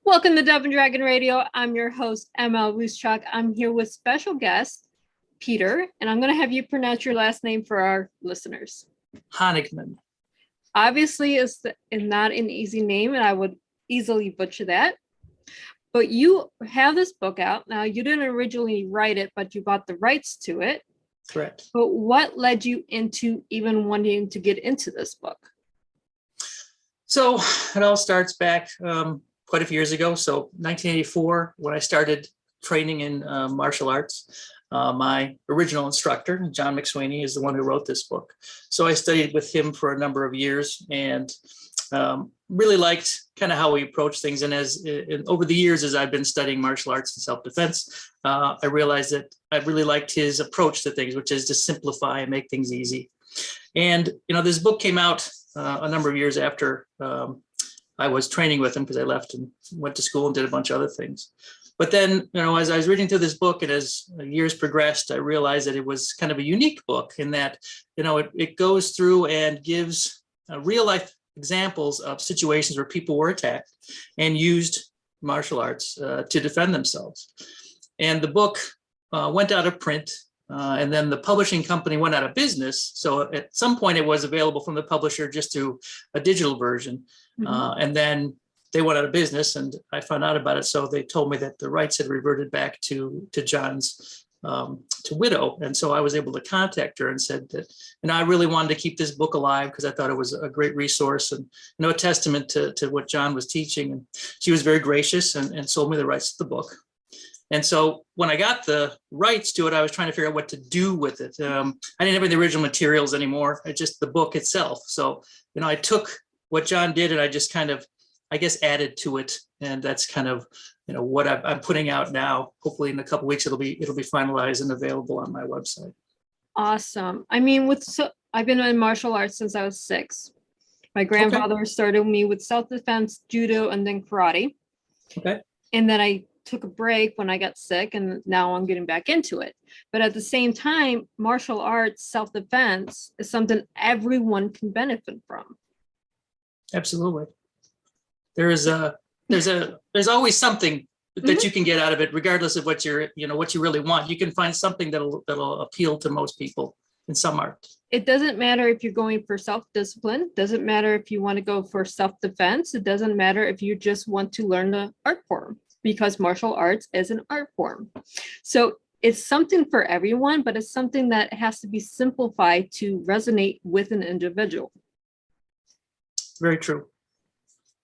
Welcome to Dove and Dragon Radio. I'm your host, M.l.Ruscsak. I'm here with special guest, Peter, and I'm going to have you pronounce your last name for our listeners. Honigmann. Obviously, it's not an easy name, and I would easily butcher that. But you have this book out. Now, you didn't originally write it, but you bought the rights to it. Correct. But what led you into even wanting to get into this book? So it all starts back quite a few years ago. So 1984, when I started training in martial arts, my original instructor, John McSweeney, is the one who wrote this book. So I studied with him for a number of years and really liked kind of how he approached things. And over the years, as I've been studying martial arts and self-defense, I realized that I really liked his approach to things, which is to simplify and make things easy. And, this book came out a number of years after I was training with him, because I left and went to school and did a bunch of other things. But then, as I was reading through this book and as years progressed, I realized that it was kind of a unique book in that, it goes through and gives real life examples of situations where people were attacked and used martial arts to defend themselves. And the book went out of print. And then the publishing company went out of business. So at some point it was available from the publisher just to a digital version. Mm-hmm. And then they went out of business and I found out about it. So they told me that the rights had reverted back to John's to widow. And so I was able to contact her and said that, I really wanted to keep this book alive because I thought it was a great resource and, a testament to what John was teaching. And she was very gracious and sold me the rights to the book. And so when I got the rights to it, I was trying to figure out what to do with it. I didn't have any original materials anymore, just the book itself. So, I took what John did and I just kind of, added to it. And that's kind of, what I'm putting out now. Hopefully in a couple of weeks, it'll be finalized and available on my website. Awesome. I've been in martial arts since I was 6. My grandfather started me with self-defense, judo, and then karate. Okay. And then I took a break when I got sick and now I'm getting back into it. But at the same time, martial arts, self-defense is something everyone can benefit from. Absolutely. There's always something that you can get out of it, regardless of what what you really want. You can find something that'll appeal to most people in some art. It doesn't matter if you're going for self-discipline. Doesn't matter if you want to go for self-defense. It doesn't matter if you just want to learn the art form, because martial arts is an art form. So it's something for everyone, but it's something that has to be simplified to resonate with an individual. Very true.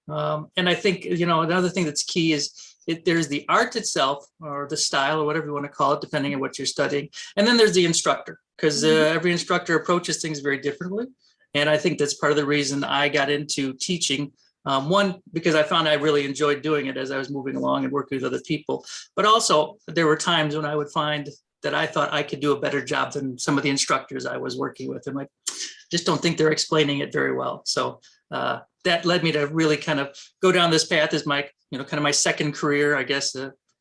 And I think, another thing that's key is there's the art itself or the style or whatever you want to call it, depending on what you're studying. And then there's the instructor, because every instructor approaches things very differently. And I think that's part of the reason I got into teaching. One, because I found I really enjoyed doing it as I was moving along and working with other people. But also there were times when I would find that I thought I could do a better job than some of the instructors I was working with. And I just don't think they're explaining it very well. So that led me to really kind of go down this path as my, kind of my second career,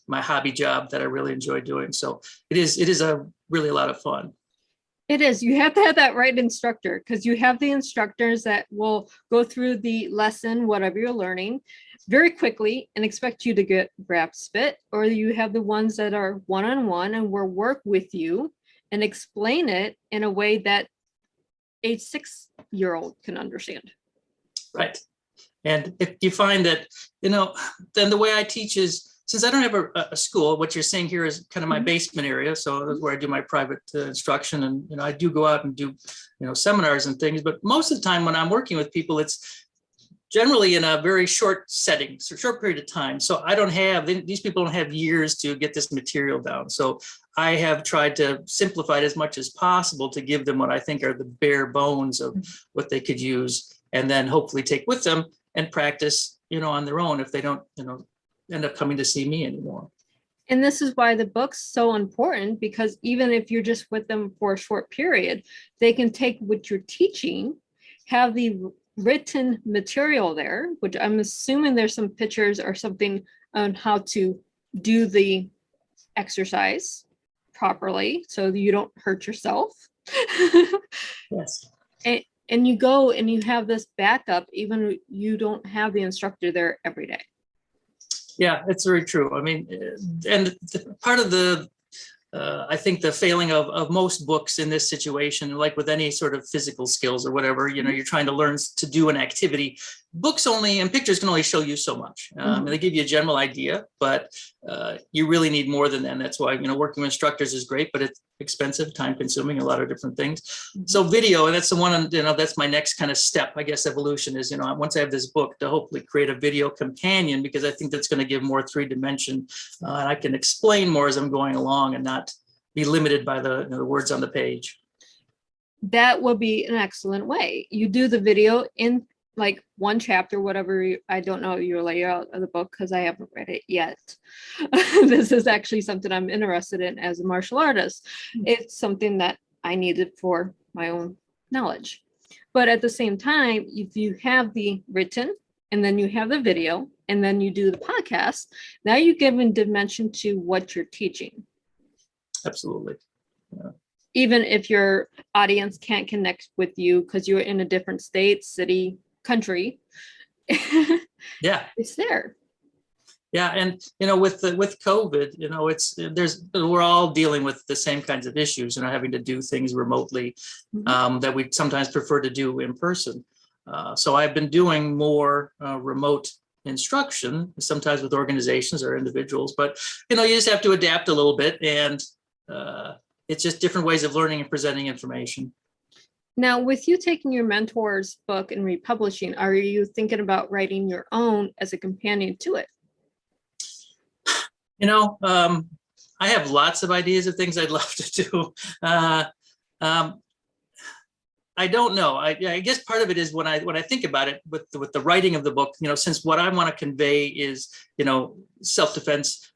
my hobby job that I really enjoy doing. So it is a really a lot of fun. It is. You have to have that right instructor, because you have the instructors that will go through the lesson, whatever you're learning, very quickly and expect you to grasp it. Or you have the ones that are one-on-one and will work with you and explain it in a way that a 6-year-old can understand. Right. And if you find that, then the way I teach is, since I don't have a school, what you're saying here is kind of my basement area. So that's where I do my private instruction. And, I do go out and do, seminars and things. But most of the time when I'm working with people, it's generally in a very short setting, so short period of time. So these people don't have years to get this material down. So I have tried to simplify it as much as possible to give them what I think are the bare bones of what they could use, and then hopefully take with them and practice, on their own if they don't, end up coming to see me anymore. And this is why the book's so important, because even if you're just with them for a short period, they can take what you're teaching, have the written material there, which I'm assuming there's some pictures or something on how to do the exercise properly so that you don't hurt yourself. Yes. And you go and you have this backup, even you don't have the instructor there every day. Yeah, it's very true. I mean, and part of the I think the failing of most books in this situation, like with any sort of physical skills or whatever, you're trying to learn to do an activity. Books only and pictures can only show you so much. And they give you a general idea, but you really need more than that. And that's why, working with instructors is great, but it's expensive, time consuming, a lot of different things. So video, and that's the one, that's my next kind of step, I guess, evolution is, once I have this book, to hopefully create a video companion, because I think that's going to give more 3-dimension. And I can explain more as I'm going along and not be limited by the words on the page. That would be an excellent way. You do the video in like one chapter, whatever. I don't know your layout of the book because I haven't read it yet. This is actually something I'm interested in as a martial artist. It's something that I needed for my own knowledge. But at the same time, if you have the written and then you have the video and then you do the podcast, now you're giving dimension to what you're teaching. Absolutely. Yeah. Even if your audience can't connect with you because you're in a different state, city, country. Yeah, it's there. Yeah, and with COVID, we're all dealing with the same kinds of issues, having to do things remotely that we sometimes prefer to do in person. So I've been doing more remote instruction, sometimes with organizations or individuals, but you just have to adapt a little bit, and it's just different ways of learning and presenting information. Now, with you taking your mentor's book and republishing, are you thinking about writing your own as a companion to it? I have lots of ideas of things I'd love to do. I don't know. I guess part of it is when I think about it with the writing of the book, since what I want to convey is, self-defense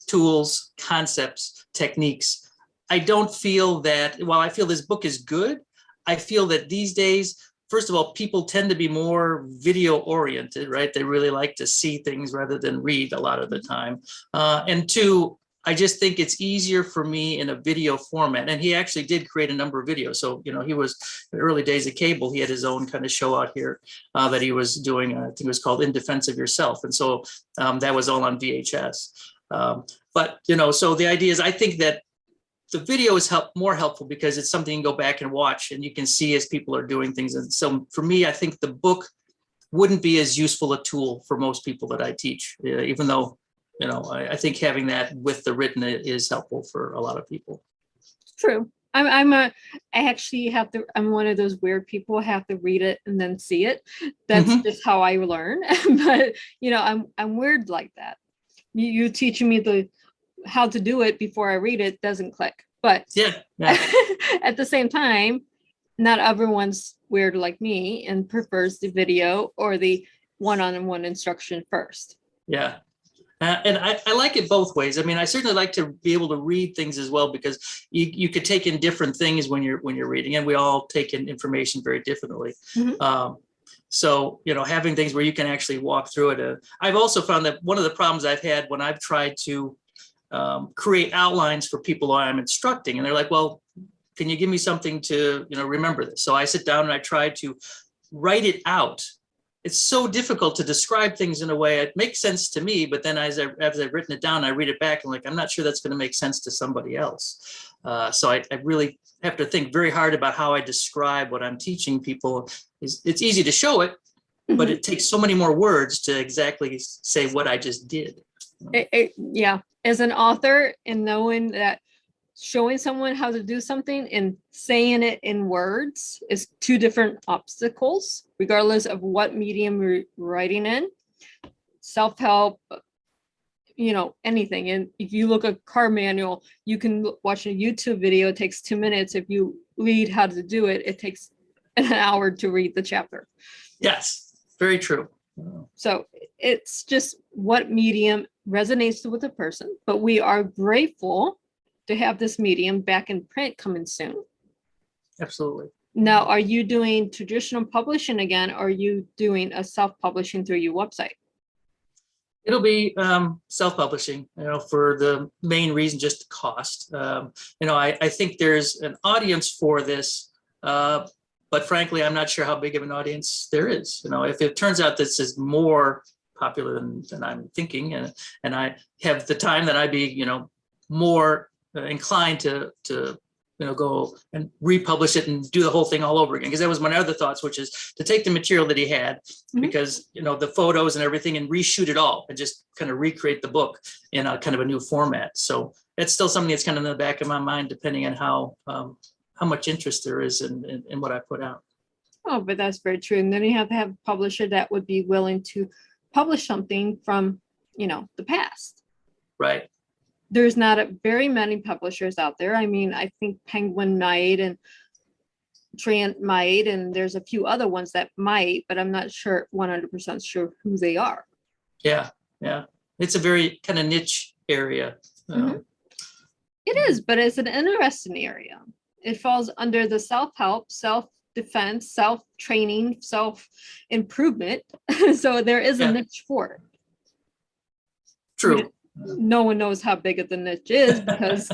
tools, concepts, techniques. I don't feel that, while I feel this book is good, I feel that these days, first of all, people tend to be more video oriented, right? They really like to see things rather than read a lot of the time. And two, I just think it's easier for me in a video format. And he actually did create a number of videos. So, he was in the early days of cable, he had his own kind of show out here that he was doing, I think it was called In Defense of Yourself. And so that was all on VHS. But, so the idea is, I think that the video is more helpful because it's something you can go back and watch and you can see as people are doing things. And so for me, I think the book wouldn't be as useful a tool for most people that I teach, even though, I think having that with the written is helpful for a lot of people. True. I'm one of those weird people, have to read it and then see it. That's just how I learn. But, I'm weird like that. You teaching me how to do it before I read it doesn't click. But yeah. At the same time, not everyone's weird like me and prefers the video or the one-on-one instruction first. Yeah. And I like it both ways. I mean, I certainly like to be able to read things as well, because you could take in different things when you're reading, and we all take in information very differently. So, having things where you can actually walk through it. I've also found that one of the problems I've had when I've tried to create outlines for people I'm instructing, and they're like, well, can you give me something to, remember this? So I sit down and I try to write it out. It's so difficult to describe things in a way it makes sense to me, but then as I've written it down, I read it back and I'm not sure that's going to make sense to somebody else. So I really have to think very hard about how I describe what I'm teaching people. It's easy to show it, but it takes so many more words to exactly say what I just did. Yeah. As an author, and knowing that showing someone how to do something and saying it in words is two different obstacles, regardless of what medium you're writing in. Self-help, anything. And if you look at a car manual, you can watch a YouTube video. It takes 2 minutes. If you read how to do it, it takes an hour to read the chapter. Yes, very true. So it's just what medium resonates with the person, but we are grateful to have this medium back in print coming soon. Absolutely. Now, are you doing traditional publishing again? Or are you doing a self-publishing through your website? It'll be self-publishing, for the main reason, just cost. I think there's an audience for this, but frankly, I'm not sure how big of an audience there is. If it turns out this is more popular than I'm thinking, and I have the time that I'd be, more inclined to go and republish it and do the whole thing all over again. Because that was my other thoughts, which is to take the material that he had, because, the photos and everything, and reshoot it all and just kind of recreate the book in a kind of a new format. So it's still something that's kind of in the back of my mind, depending on how much interest there is in what I put out. Oh, but that's very true. And then you have to have a publisher that would be willing to publish something from, the past. Right. There's not very many publishers out there. I mean, I think Penguin might and Trant might, and there's a few other ones that might, but I'm not sure 100% sure who they are. Yeah. It's a very kind of niche area. It is, but it's an interesting area. It falls under the self-help, self-defense, self-training, self-improvement. So there is a niche for it. True. No one knows how big of the niche is because,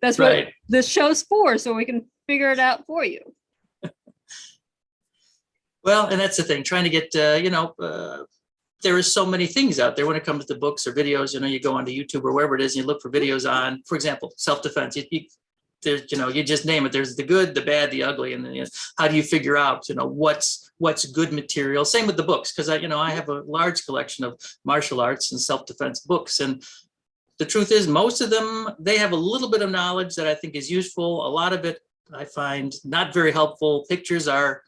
that's right. what this show's for, so we can figure it out for you. Well, and that's the thing, trying to get, there is so many things out there when it comes to books or videos. You go onto YouTube or wherever it is, and you look for videos on, for example, self-defense. There's, you just name it. There's the good, the bad, the ugly, and then how do you figure out, what's good material? Same with the books, because I have a large collection of martial arts and self-defense books, and the truth is, most of them, they have a little bit of knowledge that I think is useful. A lot of it I find not very helpful. Pictures are,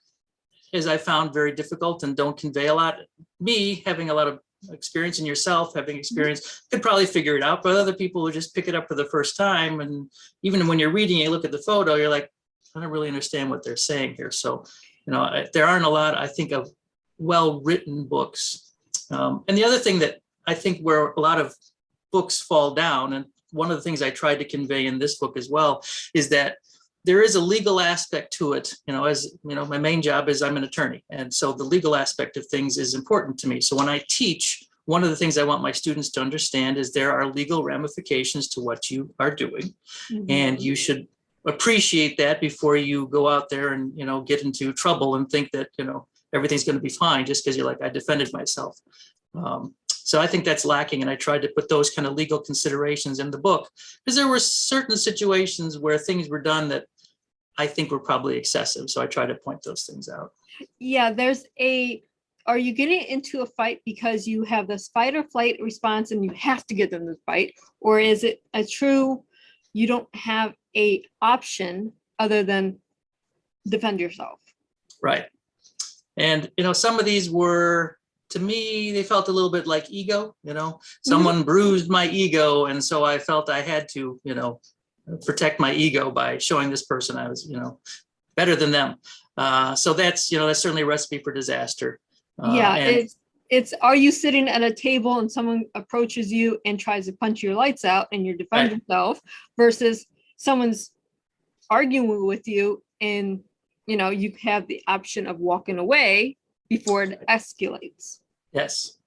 as I found, very difficult and don't convey a lot. Me having a lot of experience, in yourself having experience, could probably figure it out, but other people who just pick it up for the first time, and even when you're reading, you look at the photo, you're like, I don't really understand what they're saying here. So, there aren't a lot, I think, of well-written books. And the other thing that I think where a lot of books fall down, and one of the things I tried to convey in this book as well, is that there is a legal aspect to it. My main job is I'm an attorney. And so the legal aspect of things is important to me. So when I teach, one of the things I want my students to understand is there are legal ramifications to what you are doing. And you should appreciate that before you go out there and, get into trouble and think that, everything's going to be fine just because you're like, I defended myself. So I think that's lacking. And I tried to put those kind of legal considerations in the book, because there were certain situations where things were done that I think were probably excessive. So I try to point those things out. Yeah, are you getting into a fight because you have this fight or flight response and you have to get in the fight? Or is it you don't have a option other than defend yourself? Right. And, some of these were, to me, they felt a little bit like ego, someone bruised my ego. And so I felt I had to, protect my ego by showing this person I was, better than them. So that's certainly a recipe for disaster. It's are you sitting at a table and someone approaches you and tries to punch your lights out and you defend yourself, versus someone's arguing with you and, you have the option of walking away before it escalates. Yes.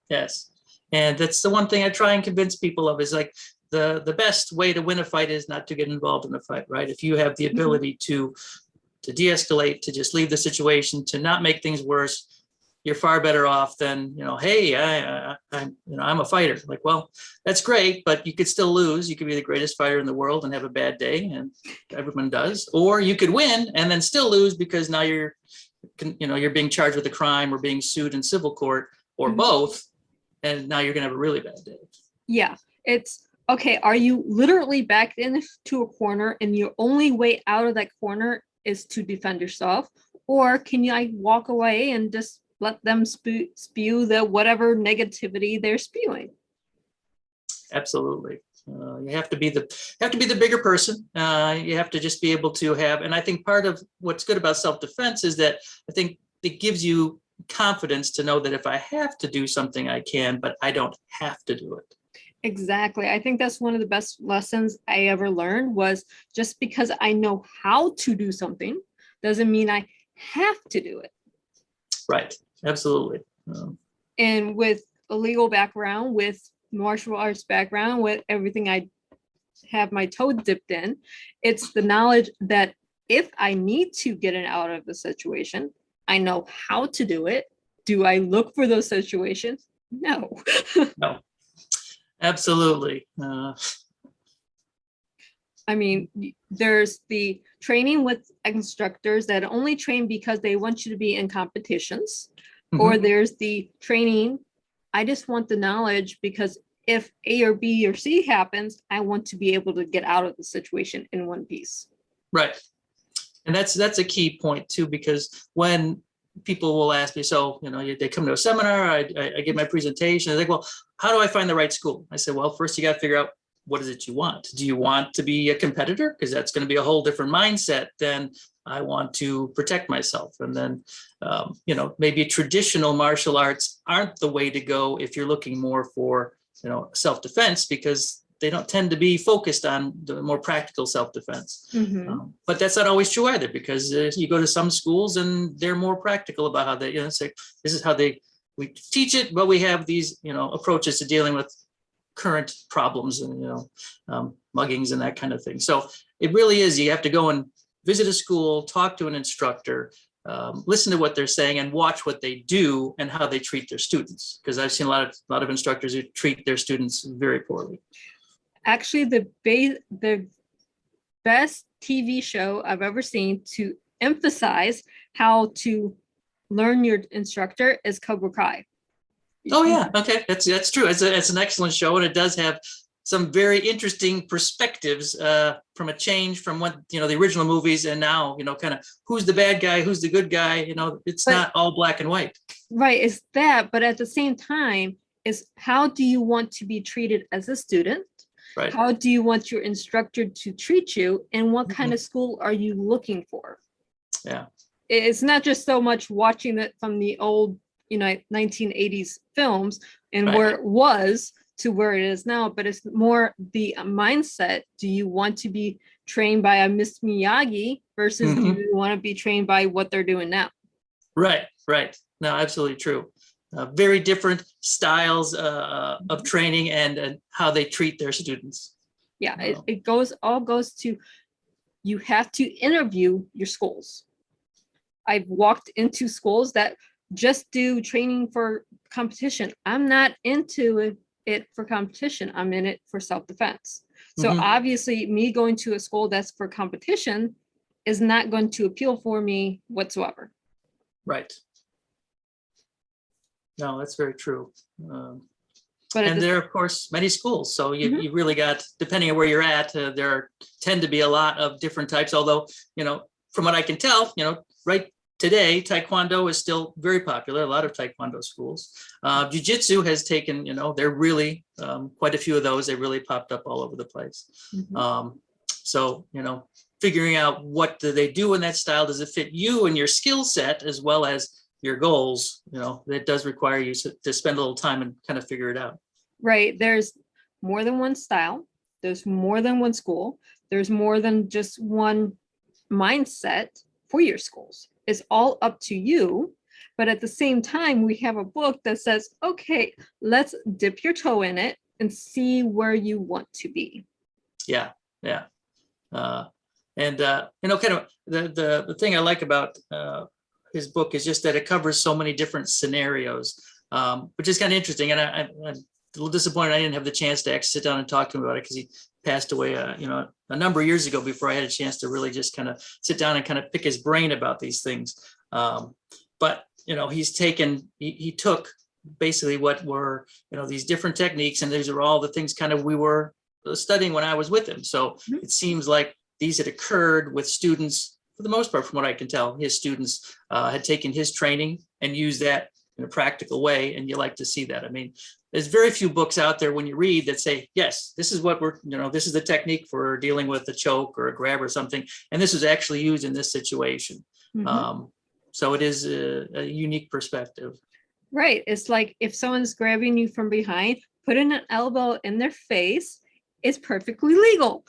And that's the one thing I try and convince people of, is like the best way to win a fight is not to get involved in a fight, right? If you have the ability to de-escalate, to just leave the situation, to not make things worse, you're far better off than, hey, I'm a fighter. Like, well, that's great, but you could still lose. You could be the greatest fighter in the world and have a bad day, and everyone does. Or you could win and then still lose because now you're being charged with a crime or being sued in civil court, or both, and now you're gonna have a really bad day. Yeah, it's okay. Are you literally backed into a corner and your only way out of that corner is to defend yourself, or can you walk away and just let them spew the whatever negativity they're spewing? Absolutely. You have to be the bigger person. You have to just be able to have, and I think part of what's good about self-defense is that I think it gives you confidence to know that if I have to do something, I can, but I don't have to do it. Exactly. I think that's one of the best lessons I ever learned, was just because I know how to do something doesn't mean I have to do it. Right. Absolutely. And with a legal background, with martial arts background, with everything I have my toe dipped in, it's the knowledge that if I need to get out of the situation, I know how to do it. Do I look for those situations? No. No, absolutely. I mean, there's the training with instructors that only train because they want you to be in competitions, or there's the training, I just want the knowledge because if A or B or C happens, I want to be able to get out of the situation in one piece. Right. And that's a key point too, because when people will ask me, so, they come to a seminar, I give my presentation, they're like, well, how do I find the right school? I said, well, first you got to figure out, what is it you want? Do you want to be a competitor? Because that's going to be a whole different mindset than I want to protect myself. And then, maybe traditional martial arts aren't the way to go if you're looking more for, self-defense, because they don't tend to be focused on the more practical self-defense. But that's not always true either, because you go to some schools and they're more practical about how they, say, this is how we teach it, but we have these, approaches to dealing with current problems and, muggings and that kind of thing. So it really is, you have to go and visit a school, talk to an instructor, listen to what they're saying and watch what they do and how they treat their students. Because I've seen a lot of instructors who treat their students very poorly. Actually, the best TV show I've ever seen to emphasize how to learn your instructor is Cobra Kai. Oh yeah, okay, that's true. It's an excellent show, and it does have some very interesting perspectives from a change from what the original movies, and now kind of who's the bad guy, who's the good guy. It's not all black and white. Right, it's that, but at the same time, is how do you want to be treated as a student? Right. How do you want your instructor to treat you, and what kind of school are you looking for? Yeah, it's not just so much watching it from the old 1980s films and where it was to where it is now, but it's more the mindset. Do you want to be trained by a Miss Miyagi versus do you want to be trained by what they're doing now? Right. No, absolutely true. Very different styles of training and how they treat their students. Yeah, it all goes to, you have to interview your schools. I've walked into schools that just do training for competition. I'm not into it for competition. I'm in it for self-defense. So obviously me going to a school that's for competition is not going to appeal for me whatsoever. Right. No, that's very true. But and there are, of course, many schools. So you really got, depending on where you're at, there tend to be a lot of different types. Although, from what I can tell, right today, Taekwondo is still very popular. A lot of Taekwondo schools. Jiu-Jitsu has taken, they're really quite a few of those. They really popped up all over the place. So, figuring out what do they do in that style, does it fit you and your skill set as well as your goals, that does require you to spend a little time and kind of figure it out. Right. There's more than one style. There's more than one school. There's more than just one mindset for your schools. It's all up to you. But at the same time, we have a book that says, okay, let's dip your toe in it and see where you want to be. Yeah. Kind of the thing I like about his book is just that it covers so many different scenarios, which is kind of interesting. And I'm a little disappointed I didn't have the chance to actually sit down and talk to him about it, because he passed away, a number of years ago before I had a chance to really just kind of sit down and kind of pick his brain about these things. But he took basically what were, these different techniques, and these are all the things kind of we were studying when I was with him. So it seems like these had occurred with students. For the most part, from what I can tell, his students had taken his training and used that in a practical way. And you like to see that. I mean, there's very few books out there when you read that say, yes, this is what this is the technique for dealing with a choke or a grab or something. And this is actually used in this situation. So it is a unique perspective. Right. It's like if someone's grabbing you from behind, putting an elbow in their face is perfectly legal.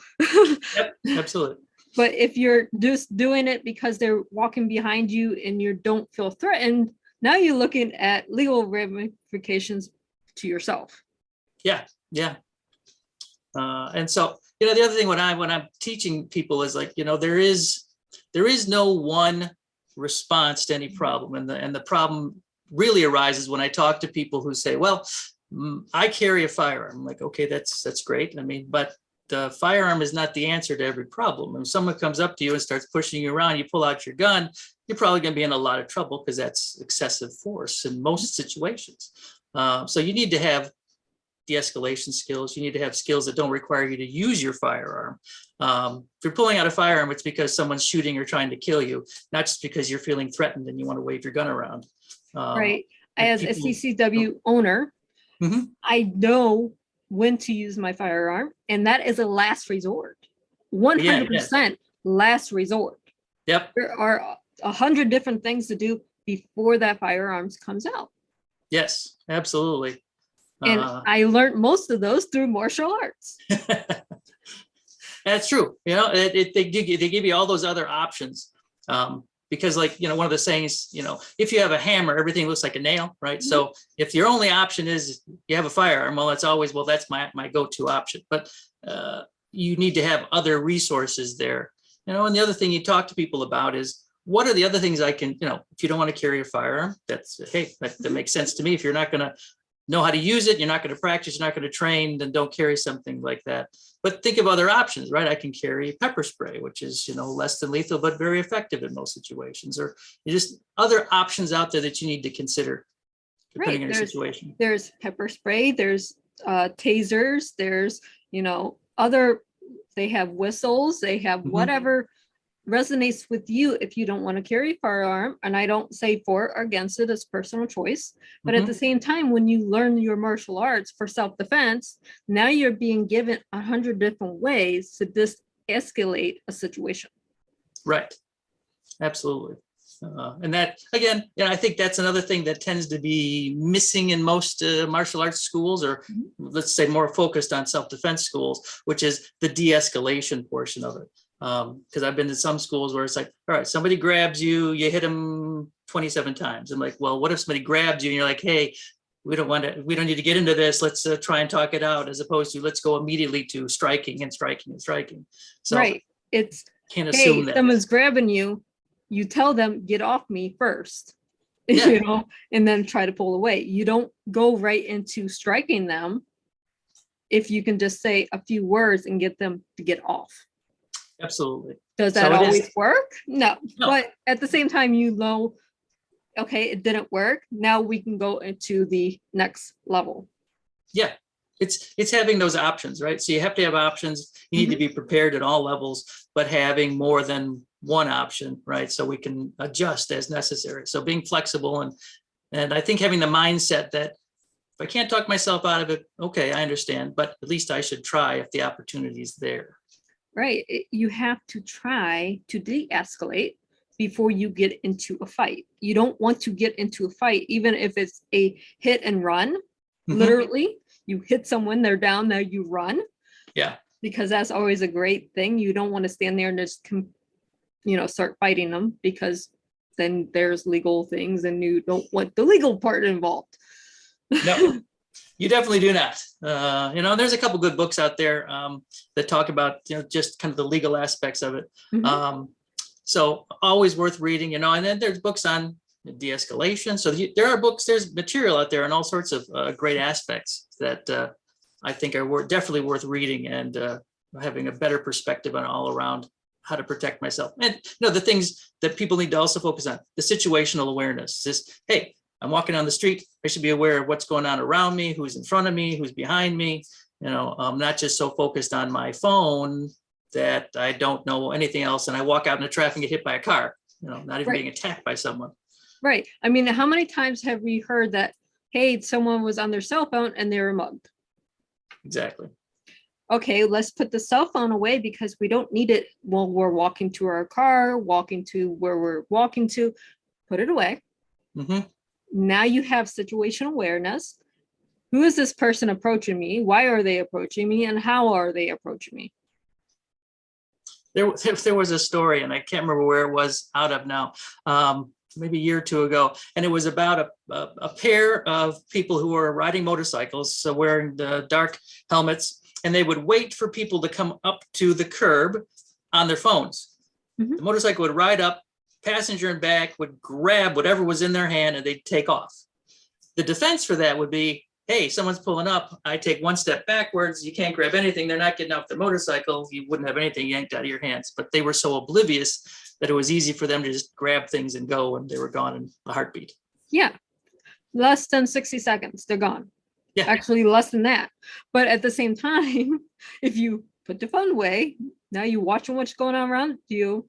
Yep, absolutely. But if you're just doing it because they're walking behind you and you don't feel threatened, now you're looking at legal ramifications to yourself. Yeah. And so, the other thing when I'm teaching people is like, there is no one response to any problem, and the problem really arises when I talk to people who say, well, I carry a firearm. I'm like, okay, that's great. I mean, but the firearm is not the answer to every problem. When someone comes up to you and starts pushing you around, you pull out your gun, you're probably going to be in a lot of trouble because that's excessive force in most situations. So you need to have de-escalation skills. You need to have skills that don't require you to use your firearm. If you're pulling out a firearm, it's because someone's shooting or trying to kill you, not just because you're feeling threatened and you want to wave your gun around. Right. As a people- CCW owner, Mhm. I know when to use my firearm, and that is a last resort. 100% last resort. Yep. There are 100 different things to do before that firearms comes out. Yes, absolutely. And I learned most of those through martial arts. That's true. You know, they give you all those other options. Because like, you know, one of the sayings, you know, if you have a hammer, everything looks like a nail, right? Mm-hmm. So if your only option is you have a firearm, well, that's always, well, that's my go-to option. But you need to have other resources there. You know, and the other thing you talk to people about is, what are the other things I can, you know, if you don't want to carry a firearm, that's, hey, that makes sense to me. If you're not going to know how to use it, you're not going to practice, you're not going to train, then don't carry something like that. But think of other options, right? I can carry pepper spray, which is, you know, less than lethal, but very effective in most situations. Or just other options out there that you need to consider depending on your situation. There's pepper spray, there's tasers, there's, you know, they have whistles, they have whatever resonates with you. If you don't want to carry a firearm, and I don't say for or against it, it's personal choice, but at the same time, when you learn your martial arts for self-defense, now you're being given 100 different ways to de-escalate a situation. Right. Absolutely. And that, again, you know, I think that's another thing that tends to be missing in most martial arts schools, or let's say more focused on self-defense schools, which is the de-escalation portion of it. Because I've been to some schools where it's like, all right, somebody grabs you, you hit them 27 times. I'm like, well, what if somebody grabs you and you're like, hey, we don't need to get into this. Let's try and talk it out, as opposed to let's go immediately to striking and striking and striking. So right. It's, can't assume that someone's grabbing you, you tell them, get off me first, yeah. you know, and then try to pull away. You don't go right into striking them if you can just say a few words and get them to get off. Absolutely. Does that always work? No. But at the same time, you know, okay, it didn't work. Now we can go into the next level. Yeah, it's having those options, right? So you have to have options. You need to be prepared at all levels, but having more than one option, right? So we can adjust as necessary. So being flexible, and I think having the mindset that if I can't talk myself out of it, okay, I understand, but at least I should try if the opportunity is there. Right. You have to try to de-escalate before you get into a fight. You don't want to get into a fight, even if it's a hit and run. Literally, you hit someone, they're down, there you run. Yeah. Because that's always a great thing. You don't want to stand there and just, you know, start fighting them, because then there's legal things and you don't want the legal part involved. No. You definitely do not. You know, there's a couple good books out there that talk about, you know, just kind of the legal aspects of it. So always worth reading, you know, and then there's books on de-escalation. So there's material out there and all sorts of great aspects that I think are definitely worth reading, and having a better perspective on all around how to protect myself. And, you know, the things that people need to also focus on, the situational awareness is, hey, I'm walking down the street, I should be aware of what's going on around me, who's in front of me, who's behind me. You know, I'm not just so focused on my phone that I don't know anything else, and I walk out in the traffic and get hit by a car, you know, not even being attacked by someone. Right. I mean, how many times have we heard that, hey, someone was on their cell phone and they were mugged? Exactly. Okay, let's put the cell phone away because we don't need it while we're walking to our car, walking to where we're walking to. Put it away. Now you have situational awareness. Who is this person approaching me? Why are they approaching me? And how are they approaching me? There was a story, and I can't remember where it was out of now, maybe a year or two ago. And it was about a pair of people who were riding motorcycles, so wearing the dark helmets, and they would wait for people to come up to the curb on their phones. The motorcycle would ride up, passenger in back would grab whatever was in their hand and they'd take off. The defense for that would be, hey, someone's pulling up, I take one step backwards, you can't grab anything, they're not getting off their motorcycle, you wouldn't have anything yanked out of your hands. But they were so oblivious that it was easy for them to just grab things and go, and they were gone in a heartbeat. Yeah. Less than 60 seconds, they're gone. Yeah. Actually, less than that. But at the same time, if you put the phone away, now you're watching what's going on around you,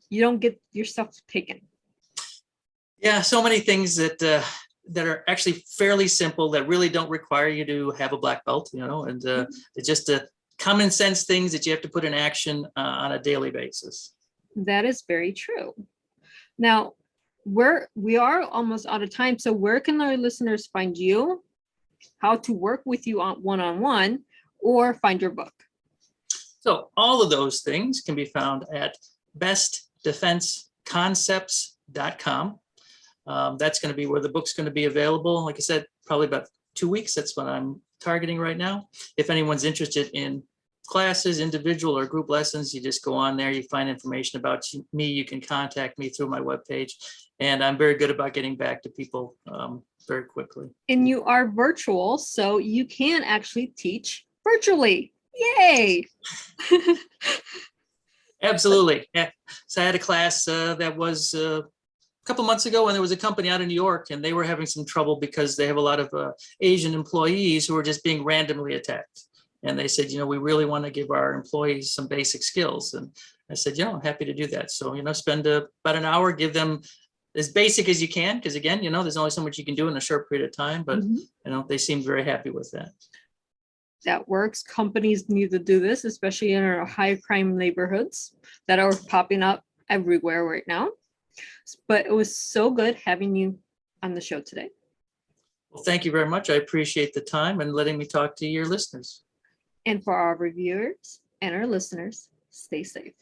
you don't get your stuff taken. Yeah, so many things that are actually fairly simple that really don't require you to have a black belt, and it's just common sense things that you have to put in action on a daily basis. That is very true. Now, we are almost out of time. So where can our listeners find you, how to work with you on one-on-one, or find your book? So all of those things can be found at bestdefenseconcepts.com. That's going to be where the book's going to be available. Like I said, probably about 2 weeks. That's what I'm targeting right now. If anyone's interested in classes, individual or group lessons, you just go on there, you find information about me, you can contact me through my webpage. And I'm very good about getting back to people very quickly. And you are virtual, so you can actually teach virtually. Yay! Absolutely. Yeah. So I had a class that was a couple months ago, and there was a company out in New York, and they were having some trouble because they have a lot of Asian employees who are just being randomly attacked. And they said, we really want to give our employees some basic skills. And I said, I'm happy to do that. So, spend about an hour, give them as basic as you can, because again, there's only so much you can do in a short period of time, but they seemed very happy with that. That works. Companies need to do this, especially in our high crime neighborhoods that are popping up everywhere right now. But it was so good having you on the show today. Well, thank you very much. I appreciate the time and letting me talk to your listeners. And for our reviewers and our listeners, stay safe.